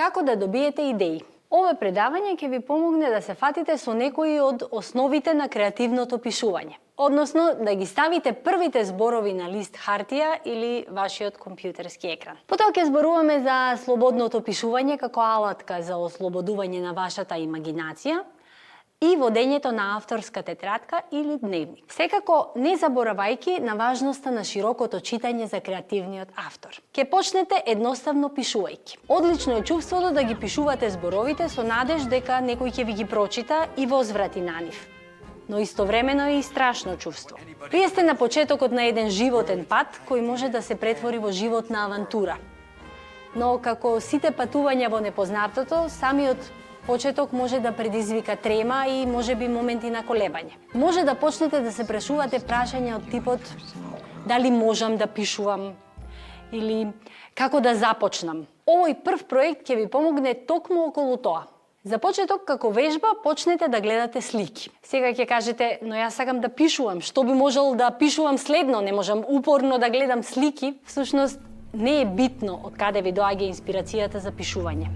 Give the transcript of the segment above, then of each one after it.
Како да добиете идеи? Ова предавање ќе ви помогне да се фатите со некои од основите на креативното пишување. Односно, да ги ставите првите зборови на лист хартија или вашиот компјутерски екран. Потоа ќе зборуваме за слободното пишување како алатка за ослободување на вашата имагинација и водењето на авторска тетрадка или дневник. Секако не заборавајки на важноста на широкото читање за креативниот автор. Ќе почнете едноставно пишувајќи. Одлично е чувството да ги пишувате зборовите со надеж дека некој ќе ви ги прочита и возврати на нив. Но истовремено е и страшно чувство. Вие сте на почетокот на еден животен пат кој може да се претвори во животна авантура. Но како сите патувања во непознатото, самиот почеток може да предизвика трема и можеби моменти на колебање. Може да почнете да се прашувате прашања од типот дали можам да пишувам или како да започнам. Овој прв проект ќе ви помогне токму околу тоа. За почеток, како вежба, почнете да гледате слики. Сега ќе кажете, но јас сакам да пишувам, што би можел да пишувам следно, не можам упорно да гледам слики. Всушност, не е битно од каде ви доаѓа инспирацијата за пишување.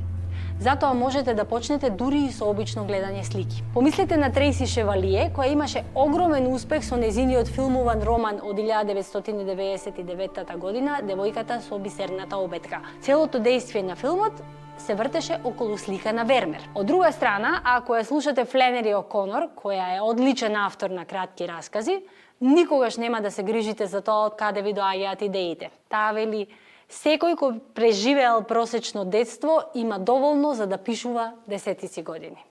Затоа можете да почнете дури и со обично гледање слики. Помислете на Трейси Шевалие, која имаше огромен успех со незиниот филмуван роман од 1999 година "Девојката со бисерната обетка". Целото дејствие на филмот се вртеше околу слика на Вермеер. Од друга страна, ако ја слушате Фленери О'Конор, која е одличен автор на кратки раскази, никогаш нема да се грижите за тоа од каде ви доаѓаат идеите. Таа вели: секој кој преживеал просечно детство има доволно за да пишува десетици години.